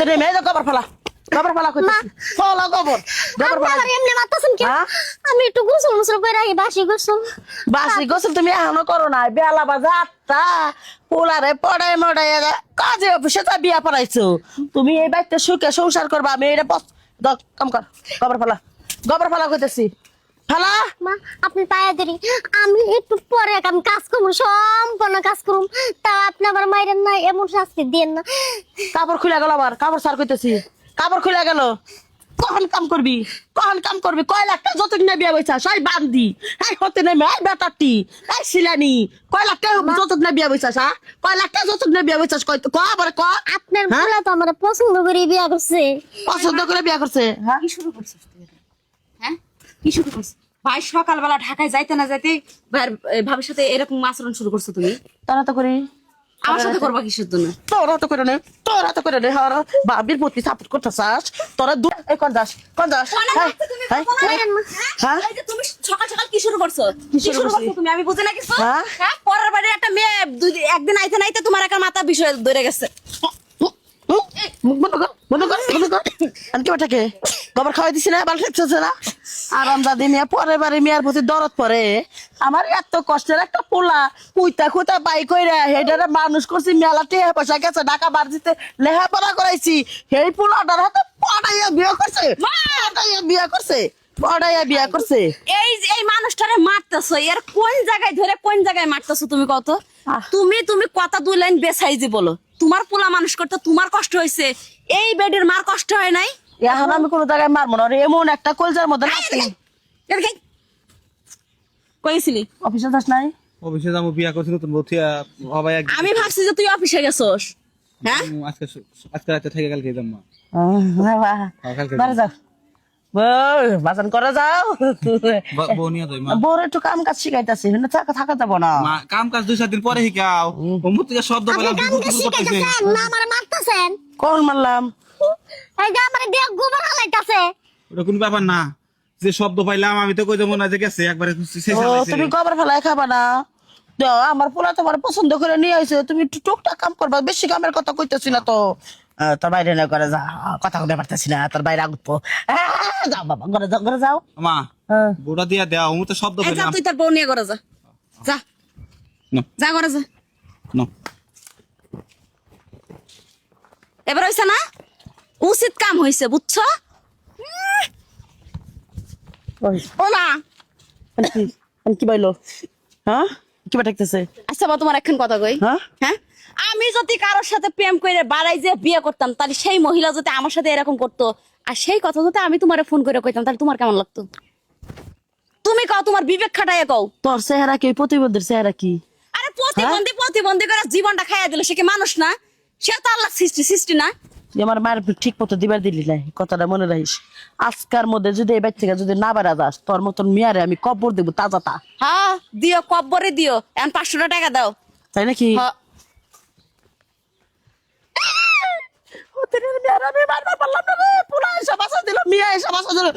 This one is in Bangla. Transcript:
নেমে এই যে গোবর ফেলা কইতেছি ফলা গোবর ফেলা এমনি মারতাছেন কি আমি একটু গোসল মুসল করে রাখি বাসি গোসল তুমি এখনো করো না বেলা বাজে 8টা পোলারে পড়াই মড়াই কাজে অফিসে তা বিয়া পড়াইছো তুমি এই বাড়িতে সুখে সংসার করবা আমি এটা কাম কর গোবর ফেলা কইতেছি ফেলা মা আপনি পায়া দেরি আমি একটু পরে আমি কাজ করব সম্পূর্ণ কাজ করব তা আপনি আবার মাইরেন না এমন শাস্তি দেন না কাপড় খুলে গেল আবার কাপড় সার কইতেছি কাপড় খুলে গেল কখন কাম করবি কয় লাখ টাকা যতদিন না বিয়া বইছা সবাই বান্দি এই হতে নেমে এই বেটাটি এই শিলানি কয় লাখ টাকা যতদিন না বিয়া বইছাস হ্যাঁ কয় লাখ টাকা যতদিন না বিয়া বইছাস কয় তো আবার ক আপনার পোলা তো আমার পছন্দ করে বিয়া করছে পছন্দ করে বিয়া করছে হ্যাঁ কি শুরু করছিস তুই হ্যাঁ কি শুরু করছিস ভাই সকালবেলা ঢাকায় যাইতে না যাইতে ভাবির সাথে এরকম আচরণ শুরু করছো তুমি তারা তো করি আমার সাথে করবা কিসের জন্য তোরা তো করে নে হার বাবির প্রতি সাপোর্ট করতেছাস তোরা কোন দাস হ্যাঁ এই যে তুমি সকাল সকাল কি শুরু করছো তুমি আমি বুঝি না কিছু হ্যাঁ পরের বাড়ির একটা মেয়ে একদিন আইতে নাইতে তোমার একটা মাথা বিষয় ধরে গেছে গোবর খাওয়াই দিছি না বাল খেতেছে না আরাম দাদি মেয়ে পরের বাড়ি মেয়ের প্রতি দরদ পরে আমার এত কষ্টের একটা পোলা কুইতা বাই কইরা হেডারে মানুষ করছি মেলা টিয়া পয়সা গেছে ঢাকা বার দিতে লেখাপড়া করাইছি সেই পোলাটার হাতে পড়াইয়া বিয়া করছে এই যে এই মানুষটারে মারতেছো এর কোন জায়গায় মারতেছো তুমি কত তুমি কথা দুই লাইন বেসাইজি বলো তোমার পোলা মানুষ করতে তোমার কষ্ট হয়েছে এই বেডের মার কষ্ট হয় নাই এখন আমি কোনো জায়গায় মারবো না এমন একটা কলজার মধ্যে কইছিলি অফিসে যাস নাই অফিসে যাবো বিয়া করছি নতুন বউথিয়া হবাই এক আমি ভাবছি যে তুই অফিসে গেছস হ্যাঁ আজকে রাতে থেকে কালকে যাম মা কালকে যাও বাজান করে যাও বউ নিয়ে যাই মা বউর একটু কাম কাজ শিখাইতেছি থাকা যাবো না মা কাম কাজ 2-4 দিন পরে শিখাও ও মুখ থেকে শব্দ পেলাম করতেছে না আমার মারতাছেন কোন মারলাম এই যে আমার দেহ গোবর হালাইতাছে ওটা কোন ব্যাপার না যে শব্দ পাইলাম আমি তো কই দেব না যে গেছে একবারে তুমি গোবর ফেলাই খাবা না আমার পোলা তোমার পছন্দ করে নিয়ে আইছে তুমি একটু টুকটাক কাম করবা বেশি কামের কথা কইতেছি না তো তোর বাইরে না করে যা কথা কইতে পারতেছি না তোর বাইরে আগুত যাও বাবা ঘরে যাও মা বুড়া দিয়া দেও ও তো শব্দ যা পেলাম তুই তোর বউ নিয়ে করে যা যা না যা করে যা না এবার হইছে না উচিত কাম হইছে বুঝছো ও না কি বাইলো হ্যাঁ কি বাটাইতেছে আচ্ছা বা তোমার এখন কথা কই হ্যাঁ হ্যাঁ আমি যদি কারোর সাথে প্রেম করে বাড়াই যে বিয়ে করতাম তাহলে সেই মহিলা যদি আমার সাথে এরকম করতো আর সেই কথা যদি আমি তোমারে ফোন করে কইতাম তাহলে তোমার কেমন লাগতো তুমি কও তোমার বিবেক খাটাইয়া কও তোর চেহারা কি প্রতিবন্ধীর চেহারা কি আরে প্রতিবন্ধী করে জীবনটা খাইয়া দিল সে কি মানুষ না সে তো আল্লাহ সৃষ্টি না তুই আমার মায়ের ঠিক মতো দিবার দিলি না কথাটা মনে রাখিস আজকার মধ্যে যদি এই বাড়ি থেকে যদি না বেড়া যাস তোর মতন মেয়ারে আমি কবর দেবো তাজাটা হ্যাঁ দিও কব্বরে দিও এখন 500 টাকা দাও তাই নাকি হ্যাঁ আমি বারবার বললাম না রে পোলা এসে বাসা দিল মিয়া এসে বাসা দিল